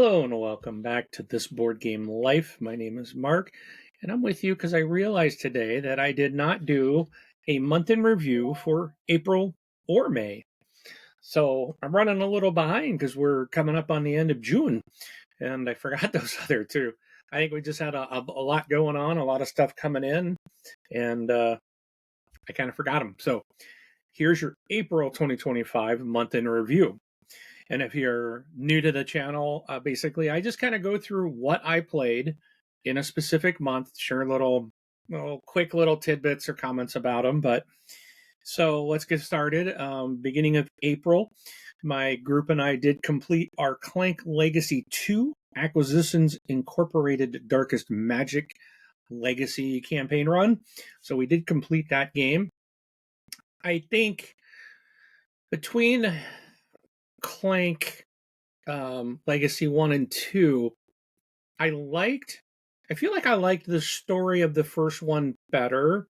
Hello and welcome back to This Board Game Life. My name is Mark, and I'm with you because I realized today that I did not do a month in review for April or May. So I'm running a little behind because we're coming up on the end of June, and I forgot those other two. I think we just had a lot going on, a lot of stuff coming in, and I kind of forgot them. So here's your April 2025 month in review. And if you're new to the channel, basically, I just kind of go through what I played in a specific month, share quick little tidbits or comments about them. But so let's get started. Beginning of April, my group and I did complete our Clank Legacy 2 Acquisitions Incorporated Darkest Magic Legacy campaign run. So we did complete that game. I think between Clank Legacy 1 and 2, I feel like I liked the story of the first one better.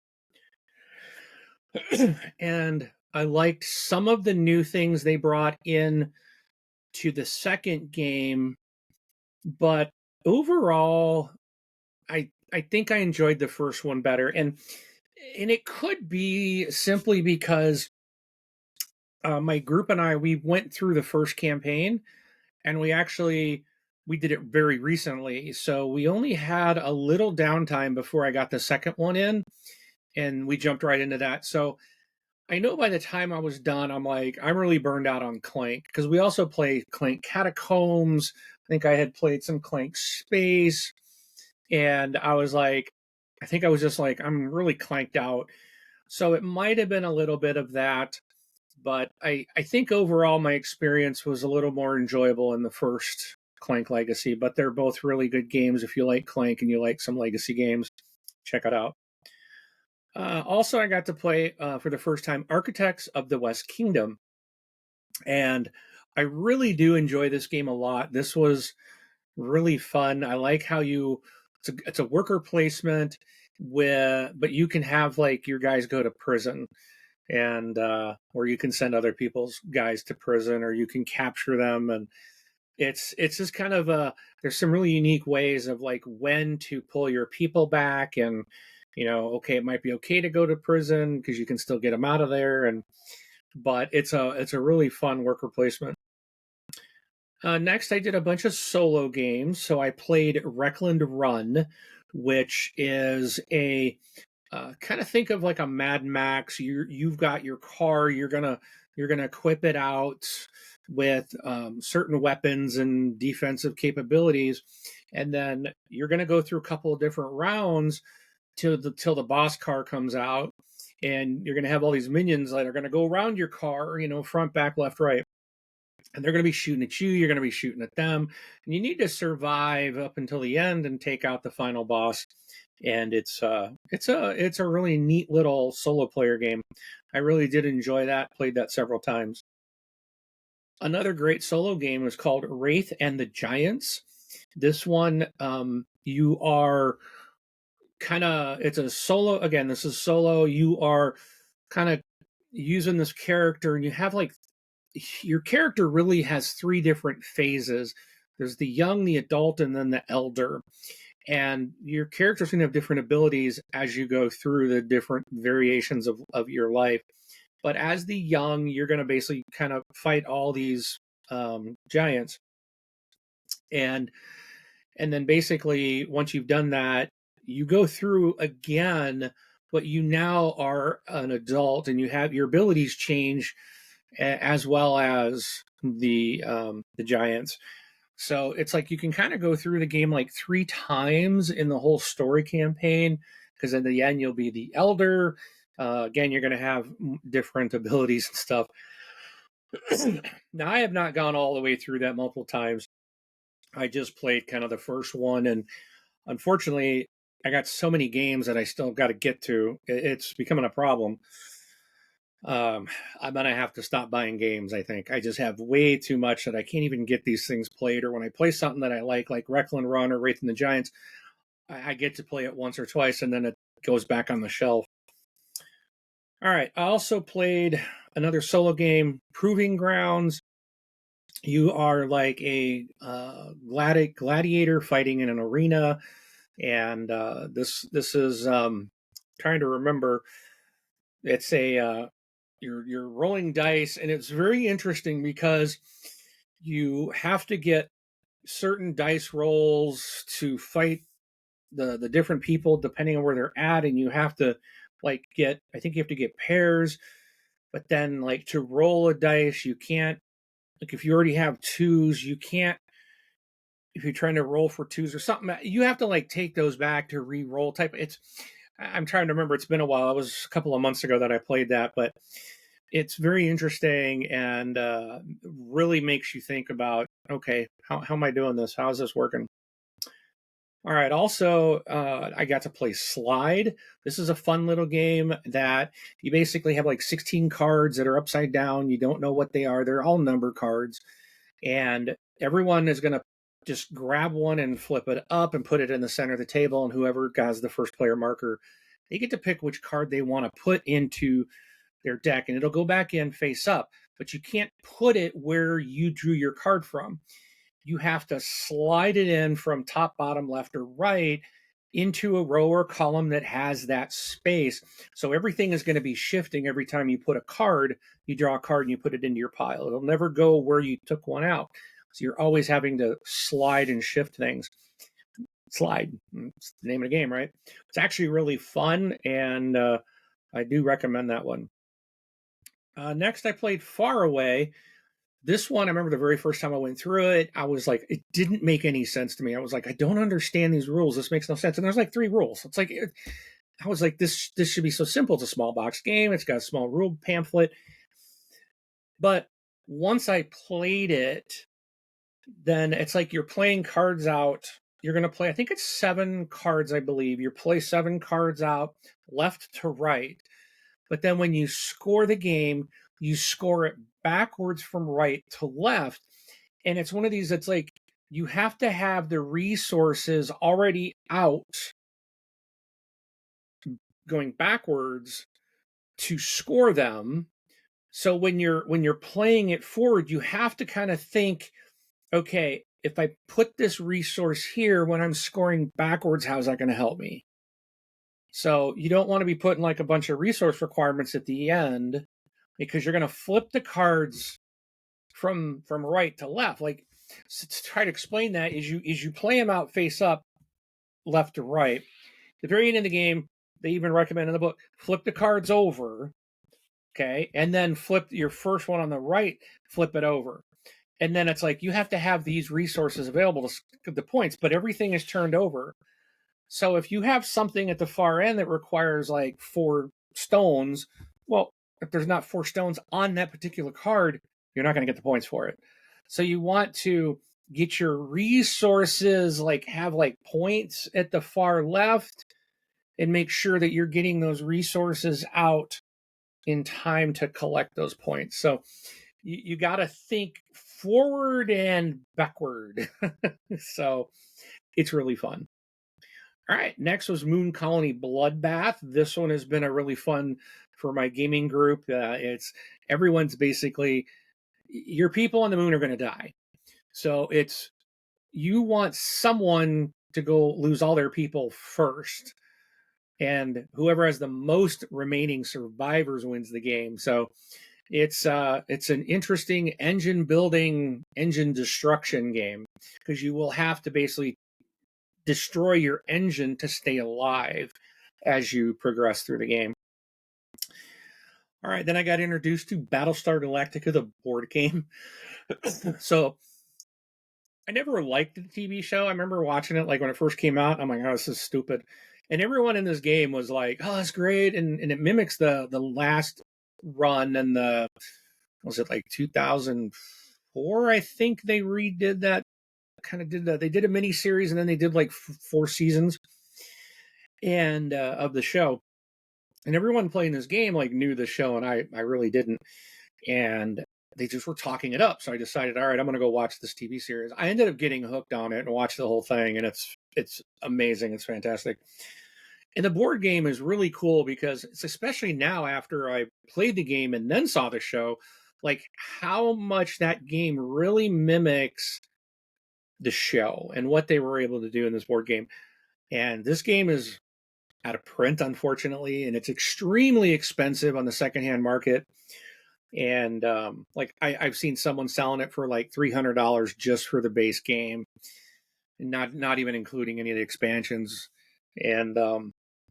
And I liked some of the new things they brought in to the second game, but overall I think I enjoyed the first one better. And it could be simply because my group and I, we went through the first campaign, and we did it very recently, so we only had a little downtime before I got the second one in, and we jumped right into that. So I know by the time I was done, I'm really burned out on Clank, because we also played Clank Catacombs. I think I had played some Clank Space, and I think I was just like, I'm really clanked out. So it might have been a little bit of that, but I think overall my experience was a little more enjoyable in the first Clank Legacy. But they're both really good games. If you like Clank and you like some Legacy games, check it out. Also, I got to play for the first time Architects of the West Kingdom, and I really do enjoy this game a lot. This was really fun. I like how it's a worker placement but you can have like your guys go to prison, and or you can send other people's guys to prison, or you can capture them. And it's just kind of there's some really unique ways of like when to pull your people back. And okay, it might be okay to go to prison because you can still get them out of there. And but it's a really fun worker placement. Next, I did a bunch of solo games. So I played Reckland Run, which is a kind of think of like a Mad Max. You've got your car. You're gonna equip it out with certain weapons and defensive capabilities, and then you're gonna go through a couple of different rounds till the boss car comes out, and you're gonna have all these minions that are gonna go around your car, front, back, left, right, and they're going to be shooting at you. You're going to be shooting at them, and you need to survive up until the end and take out the final boss. And it's a really neat little solo player game. I really did enjoy that. Played that several times. Another great solo game is called Wraith and the Giants. This one, you are kind of it's a solo. Again, this is solo. You are kind of using this character, and you have like your character really has three different phases. There's the young, the adult, and then the elder. And your character's going to have different abilities as you go through the different variations of your life. But as the young, you're going to basically kind of fight all these giants. And then basically, once you've done that, you go through again, but you now are an adult, and you have your abilities change as well as the giants. So it's like you can kind of go through the game like three times in the whole story campaign, because in the end you'll be the elder. Again, you're going to have different abilities and stuff. Now, I have not gone all the way through that multiple times. I just played kind of the first one, and unfortunately, I got so many games that I still got to get to. It's becoming a problem. I'm gonna have to stop buying games. I think I just have way too much that I can't even get these things played. Or when I play something that I like Reckland Run or Wraith and the Giants, I get to play it once or twice, and then it goes back on the shelf. All right, I also played another solo game, Proving Grounds. You are like a gladiator fighting in an arena, and this is trying to remember. It's a you're rolling dice, and it's very interesting because you have to get certain dice rolls to fight the different people depending on where they're at, and you have to like get, I think you have to get pairs, but then like to roll a dice you can't, like if you already have twos you can't, if you're trying to roll for twos or something you have to like take those back to re-roll type. It's, I'm trying to remember, it's been a while, it was a couple of months ago that I played that, but it's very interesting and really makes you think about, okay, how am I doing this, how is this working. All right. Also, I got to play Slide. This is a fun little game that you basically have like 16 cards that are upside down. You don't know what they are. They're all number cards. And everyone is going to just grab one and flip it up and put it in the center of the table. And whoever has the first player marker, they get to pick which card they want to put into their deck. And it'll go back in face up. But you can't put it where you drew your card from. You have to slide it in from top, bottom, left, or right into a row or column that has that space. So everything is going to be shifting every time you put a card, you draw a card and you put it into your pile. It'll never go where you took one out. So you're always having to slide and shift things. Slide, it's the name of the game, right? It's actually really fun, and I do recommend that one. Next, I played Far Away. This one, I remember the very first time I went through it, I was like, it didn't make any sense to me. I was like, I don't understand these rules. This makes no sense. And there's like 3 rules. It's like, I was like, this should be so simple. It's a small box game. It's got a small rule pamphlet. But once I played it, then it's like you're playing cards out. You're going to play, I think it's 7 cards, I believe. You play 7 cards out left to right. But then when you score the game, you score it backwards from right to left. And it's one of these that's like you have to have the resources already out going backwards to score them. So when you're playing it forward, you have to kind of think, okay, if I put this resource here when I'm scoring backwards, how's that going to help me? So you don't want to be putting like a bunch of resource requirements at the end, because you're going to flip the cards from right to left. Like, so to try to explain that is you play them out face up, left to right. At the very end of the game, they even recommend in the book, flip the cards over, okay, and then flip your first one on the right, flip it over. And then it's like you have to have these resources available to get the points, but everything is turned over. So if you have something at the far end that requires like 4 stones, well, if there's not 4 stones on that particular card, you're not going to get the points for it. So you want to get your resources, like have like points at the far left, and make sure that you're getting those resources out in time to collect those points. So you got to think forward and backward. So it's really fun. All right, next was Moon Colony Bloodbath. This one has been a really fun for my gaming group. It's everyone's basically, your people on the moon are going to die. So it's, you want someone to go lose all their people first, and whoever has the most remaining survivors wins the game. So it's an interesting engine building, engine destruction game, because you will have to basically destroy your engine to stay alive as you progress through the game. All right, then I got introduced to Battlestar Galactica, the board game. So I never liked the TV show. I remember watching it like when it first came out. I'm like, oh, this is stupid. And everyone in this game was like, oh, that's great. And it mimics the last run, and the, was it like 2004? I think they redid that, kind of did that. They did a mini series, and then they did like 4 seasons and of the show. And everyone playing this game like knew the show, and I really didn't. And they just were talking it up. So I decided, all right, I'm going to go watch this TV series. I ended up getting hooked on it and watched the whole thing, and it's amazing. It's fantastic. And the board game is really cool because it's, especially now after I played the game and then saw the show, like how much that game really mimics the show and what they were able to do in this board game. And this game is out of print, unfortunately, and it's extremely expensive on the secondhand market. And like I've seen someone selling it for like $300 just for the base game, and not even including any of the expansions. And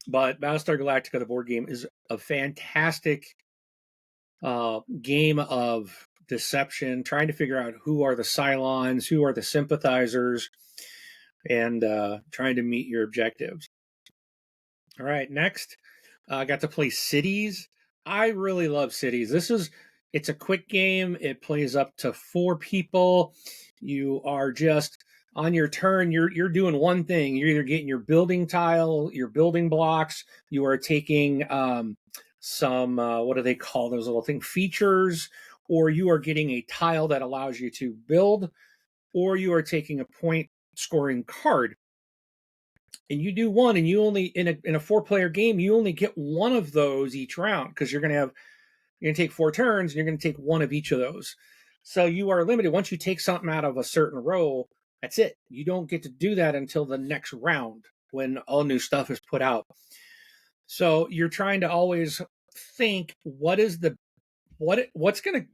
but Battlestar Galactica, the board game, is a fantastic game of deception, trying to figure out who are the Cylons, who are the sympathizers, and trying to meet your objectives. All right, next, I got to play Cities. I really love Cities. It's a quick game. It plays up to 4 people. You are just on your turn. You're doing one thing. You're either getting your building tile, your building blocks. You are taking some what do they call those little things? Features, or you are getting a tile that allows you to build, or you are taking a point scoring card. And you do one, and you only in a 4-player game, you only get one of those each round because you're gonna take 4 turns, and you're gonna take one of each of those. So you are limited. Once you take something out of a certain row, that's it. You don't get to do that until the next round when all new stuff is put out. So you're trying to always think what's going to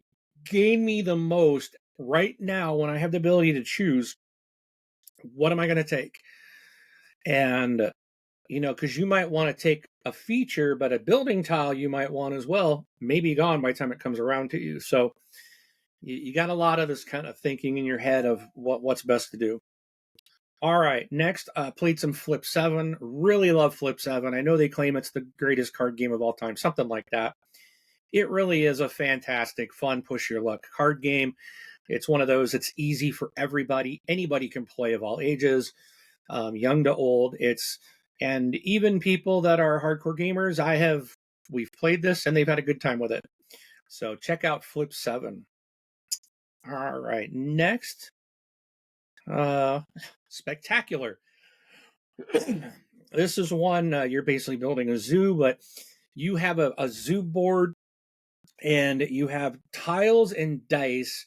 gain me the most right now when I have the ability to choose. What am I going to take? And because you might want to take a feature, but a building tile you might want as well, maybe gone by the time it comes around to you. So you got a lot of this kind of thinking in your head of what's best to do. All right, next, played some Flip 7. Really love Flip 7. I know they claim it's the greatest card game of all time, something like that. It really is a fantastic, fun, push your luck card game. It's one of those, it's easy for everybody. Anybody can play of all ages, young to old. And even people that are hardcore gamers, we've played this and they've had a good time with it. So check out Flip 7. All right, next, Spectacular. This is one, you're basically building a zoo, but you have a zoo board, and you have tiles and dice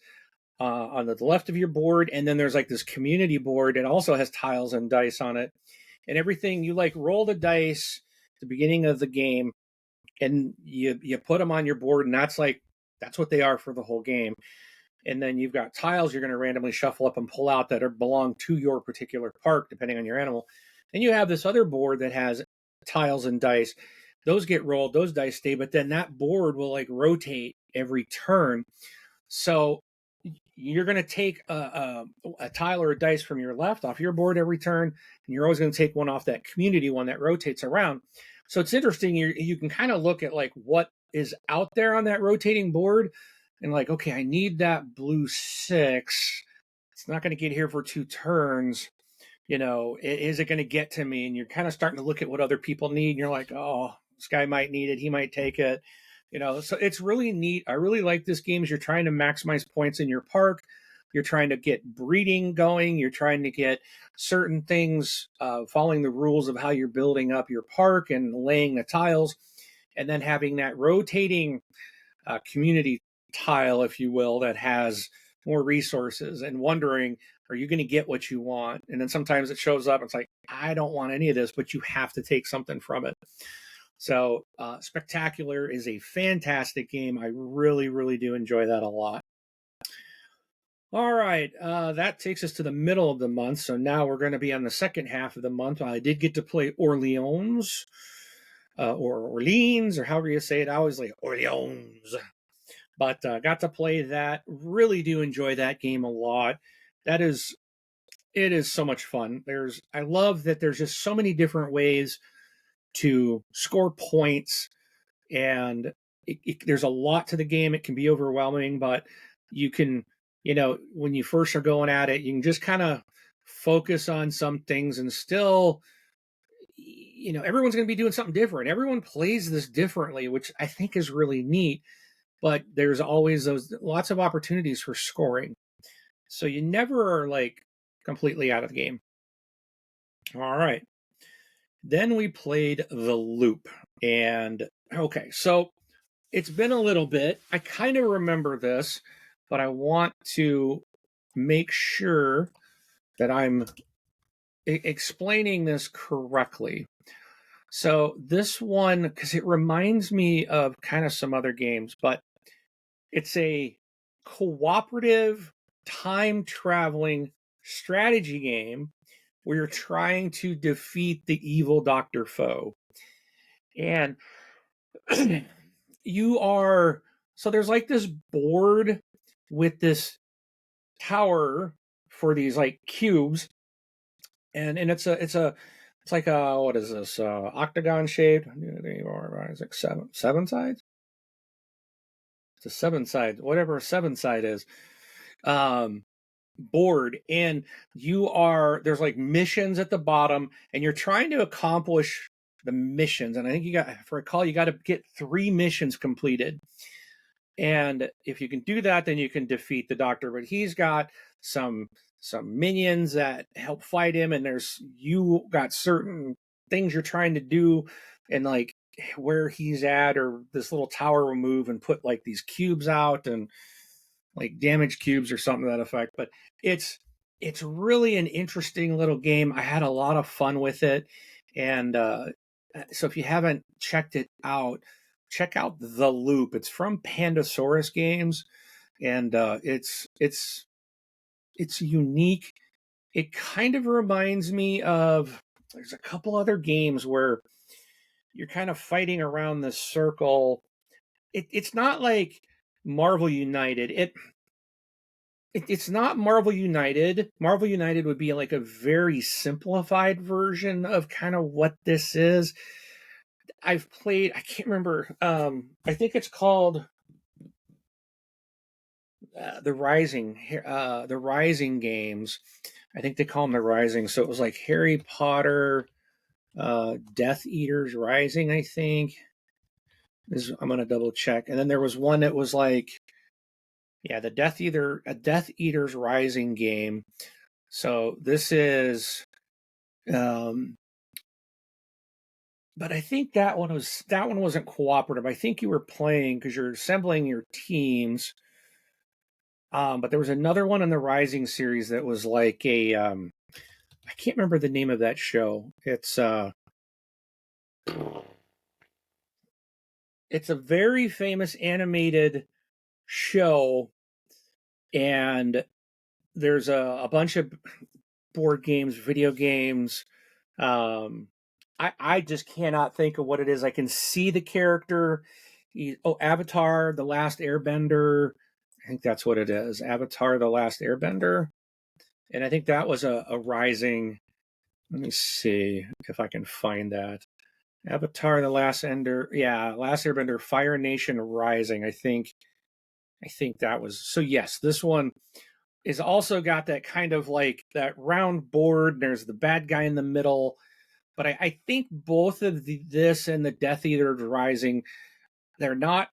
on the left of your board, and then there's like this community board. It also has tiles and dice on it, and everything. You like roll the dice at the beginning of the game, and you put them on your board, and that's what they are for the whole game. And then you've got tiles you're going to randomly shuffle up and pull out that belong to your particular park, depending on your animal. And you have this other board that has tiles and dice. Those get rolled, those dice stay, but then that board will like rotate every turn. So you're going to take a tile or a dice from your left off your board every turn, and you're always going to take one off that community one that rotates around. So it's interesting. You can kind of look at like what is out there on that rotating board, and like, okay, I need that blue 6. It's not going to get here for 2 turns. Is it going to get to me? And you're kind of starting to look at what other people need, and you're like, oh, this guy might need it. He might take it. So it's really neat. I really like this game. As you're trying to maximize points in your park. You're trying to get breeding going. You're trying to get certain things, following the rules of how you're building up your park and laying the tiles, and then having that rotating community tile, if you will, that has more resources, and wondering, are you going to get what you want? And then sometimes it shows up. It's like, I don't want any of this, but you have to take something from it. So Spectacular is a fantastic game. I really, really do enjoy that a lot. All right, that takes us to the middle of the month. So now we're going to be on the second half of the month. I did get to play Orleans, or Orleans, or however you say it. I always like Orleans. But got to play that. Really do enjoy that game a lot. It is so much fun. I love that there's just so many different ways to score points, and there's a lot to the game. It can be overwhelming, but you can, when you first are going at it, you can just kind of focus on some things, and still, everyone's going to be doing something different. Everyone plays this differently, which I think is really neat. But there's always those lots of opportunities for scoring. So you never are like completely out of the game. All right. Then we played The Loop. And okay, so it's been a little bit. I kind of remember this, but I want to make sure that I'm explaining this correctly. So this one, because it reminds me of kind of some other games, but it's a cooperative time traveling strategy game where you're trying to defeat the evil Dr. Foe. And you are, so there's like this board with this tower for these like cubes, and it's like a, what is this, octagon shaped. It's like seven sides. It's a seven side, whatever a seven side is, um board. And there's like missions at the bottom, and you're trying to accomplish the missions. And I think if I recall, you got to get 3 missions completed. And if you can do that, then you can defeat the Doctor. But he's got some minions that help fight him, and you got certain things you're trying to do, and like where he's at, or this little tower will move and put like these cubes out, and like damage cubes or something to that effect. But it's really an interesting little game. I had a lot of fun with it, and so if you haven't checked it out, check out The Loop. It's from Pandasaurus Games, and it's unique. It kind of reminds me of, there's a couple other games where you're kind of fighting around this circle. It's not like Marvel United. It's not Marvel United. Marvel United would be like a very simplified version of kind of what this is. I've played, I can't remember. I think it's called the Rising games. I think they call them the Rising. So it was like Harry Potter, Death Eaters Rising, I think. I'm gonna double check. And then there was one that was like, yeah, a Death Eaters Rising game. So this is, um, but I think that one wasn't cooperative. I think you were playing because you're assembling your teams. But there was another one in the Rising series that was like I can't remember the name of that show. It's a very famous animated show, and there's a bunch of board games, video games. Um, I just cannot think of what it is. I can see the character. Avatar: The Last Airbender. I think that's what it is. Avatar: The Last Airbender. And I think that was a Rising. Let me see if I can find that. Avatar: The Last Ender. Yeah, Last Airbender, Fire Nation Rising. I think that was, so yes, this one is also got that kind of like that round board. There's the bad guy in the middle. But I think both of this and the Death Eater Rising, they're not,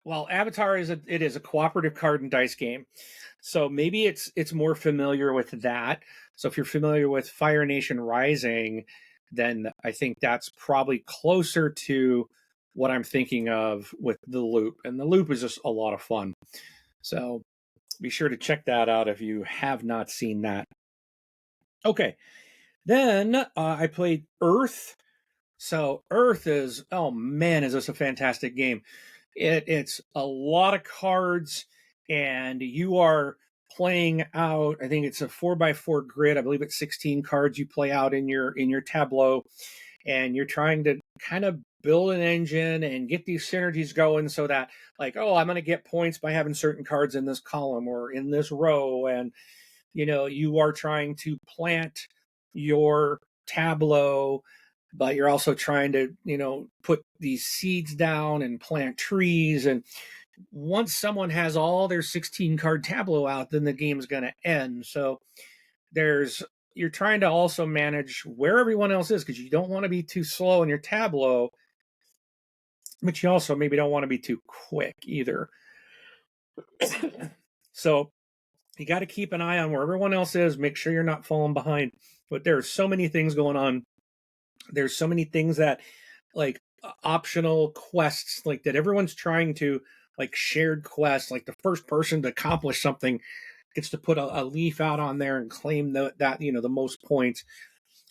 well, Avatar is a cooperative card and dice game. So maybe it's more familiar with that. So if you're familiar with Fire Nation Rising, then I think that's probably closer to what I'm thinking of with The Loop. And The Loop is just a lot of fun. So be sure to check that out if you have not seen that. Okay. Then I played Earth. So Earth is, oh man, is this a fantastic game. It's a lot of cards, and you are playing out, I think it's a 4x4 grid. I believe it's 16 cards you play out in your tableau, and you're trying to kind of build an engine and get these synergies going, so that like, oh, I'm going to get points by having certain cards in this column or in this row. And you are trying to plant your tableau, but you're also trying to put these seeds down and plant trees. And once someone has all their 16 card tableau out, then the game's going to end. So you're trying to also manage where everyone else is, because you don't want to be too slow in your tableau, but you also maybe don't want to be too quick either. So you got to keep an eye on where everyone else is, make sure you're not falling behind. But there are so many things going on. There's so many things that, like, optional quests like that everyone's trying to, like shared quests, like the first person to accomplish something gets to put a leaf out on there and claim that the most points.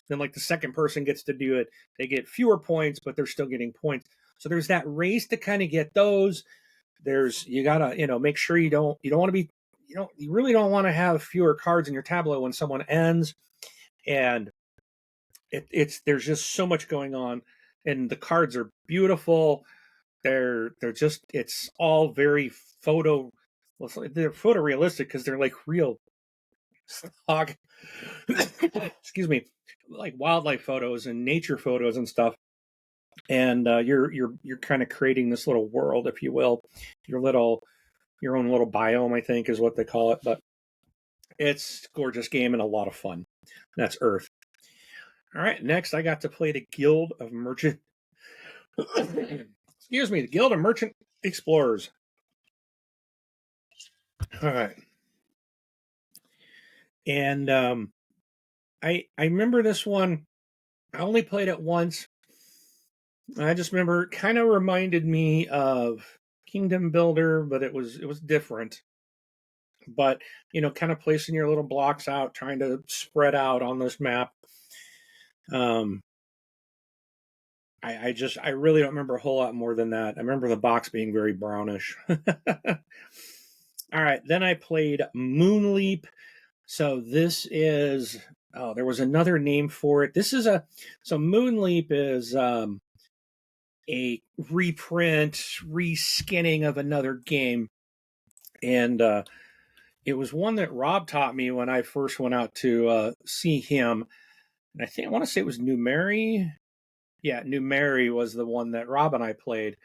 Then like the second person gets to do it, they get fewer points, but they're still getting points. So there's that race to kind of get those. There's, you gotta make sure you don't want to be, you really don't want to have fewer cards in your tableau when someone ends. And it's there's just so much going on, and the cards are beautiful. They're just, it's all very they're photorealistic because they're like real stock excuse me, like wildlife photos and nature photos and stuff. And you're kind of creating this little world, if you will, your own little biome, I think is what they call it. But it's a gorgeous game and a lot of fun. That's Earth. All right, next I got to play the Guild of Merchant excuse me, the Guild of Merchant Explorers. All right. And I remember this one. I only played it once. I just remember it kind of reminded me of Kingdom Builder, but it was different. But kind of placing your little blocks out, trying to spread out on this map. Um, I really don't remember a whole lot more than that. I remember the box being very brownish. All right, then I played Moonleap. So this is, oh, there was another name for it. So Moonleap is a reprint, reskinning of another game. And it was one that Rob taught me when I first went out to see him. And I want to say it was New Mary. Yeah, New Mary was the one that Rob and I played.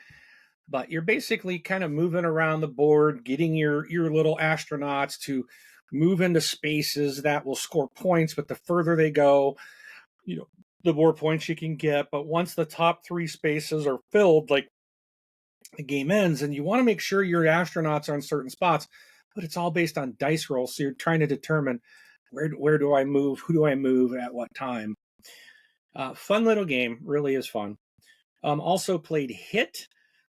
But you're basically kind of moving around the board, getting your little astronauts to move into spaces that will score points. But the further they go, the more points you can get. But once the top 3 spaces are filled, like, the game ends, and you want to make sure your astronauts are in certain spots. But it's all based on dice rolls, so you're trying to determine where do I move, who do I move at what time. Fun little game, really is fun. Also played Hit.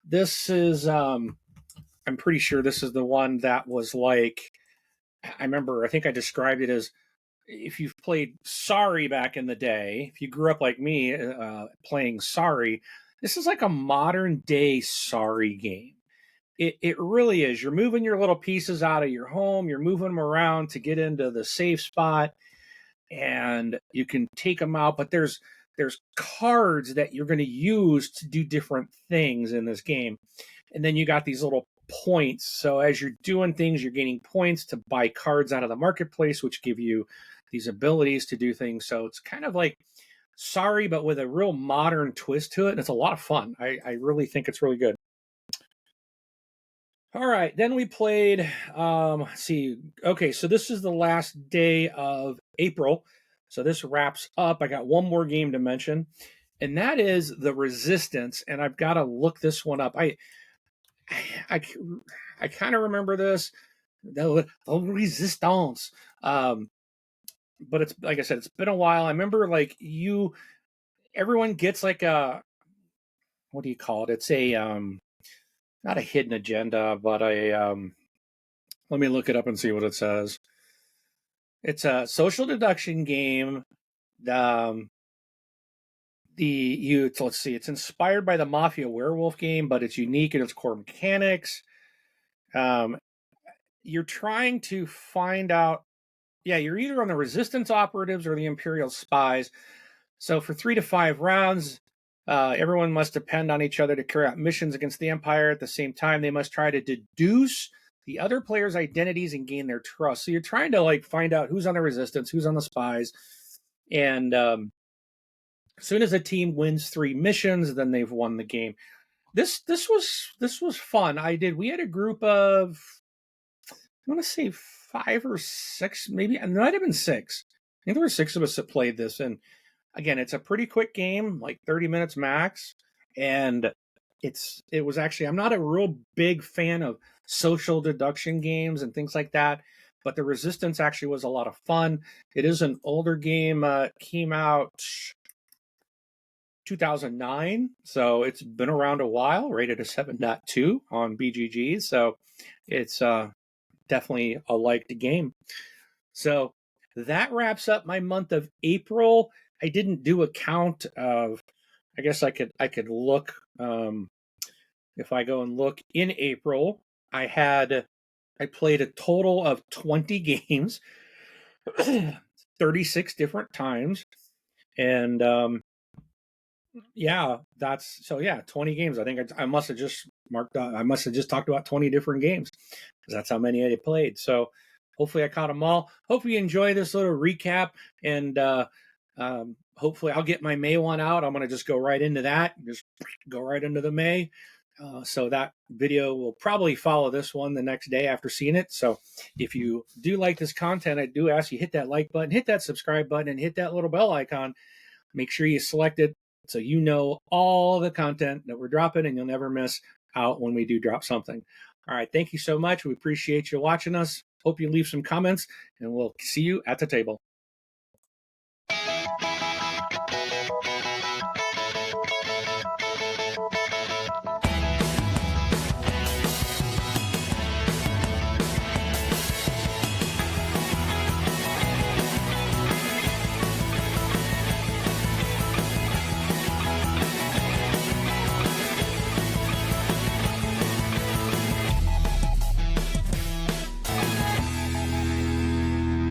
This is I'm pretty sure this is the one that was like, I think I described it as, if you've played Sorry back in the day, if you grew up like me playing Sorry, this is like a modern day Sorry game. It really is. You're moving your little pieces out of your home, you're moving them around to get into the safe spot, and you can take them out. But there's cards that you're going to use to do different things in this game, and then you got these little points. So as you're doing things, you're gaining points to buy cards out of the marketplace, which give you these abilities to do things. So it's kind of like Sorry, but with a real modern twist to it, and it's a lot of fun. I really think it's really good. All right, then we played. Let's see. Okay, so this is the last day of April, so this wraps up. I got one more game to mention, and that is the Resistance. And I've got to look this one up. I, I kind of remember this, the Resistance. But it's, like I said, it's been a while. I remember, like, everyone gets like a, what do you call it? It's a not a hidden agenda, but let me look it up and see what it says. It's a social deduction game. Um, let's see, it's inspired by the Mafia Werewolf game, but it's unique in its core mechanics. Um, you're trying to find out. Yeah, you're either on the Resistance operatives or the Imperial spies. So for 3 to 5 rounds, everyone must depend on each other to carry out missions against the Empire. At the same time, they must try to deduce the other players' identities and gain their trust. So you're trying to, like, find out who's on the Resistance, who's on the spies, and as soon as a team wins 3 missions, then they've won the game. This was fun. We had a group of, I want to say 5 or 6, maybe it might have been 6. I think there were 6 of us that played this, and again, it's a pretty quick game, like 30 minutes max. And it was actually, I'm not a real big fan of social deduction games and things like that, but the Resistance actually was a lot of fun. It is an older game, came out 2009, so it's been around a while, rated a 7.2 on BGG, so it's definitely a liked game. So that wraps up my month of April. I didn't do a count of, I guess I could look, if I go and look in April, I played a total of 20 games, 36 different times. And yeah, yeah, 20 games. I think I must have just marked out, I must have just talked about 20 different games because that's how many I played. So hopefully I caught them all. Hope you enjoy this little recap, and hopefully I'll get my May one out. I'm going to just go right into that, just go right into the May. So that video will probably follow this one the next day after seeing it. So if you do like this content, I do ask you hit that like button, hit that subscribe button, and hit that little bell icon. Make sure you select it so you know all the content that we're dropping, and you'll never miss out when we do drop something. All right, thank you so much. We appreciate you watching us. Hope you leave some comments, and we'll see you at the table.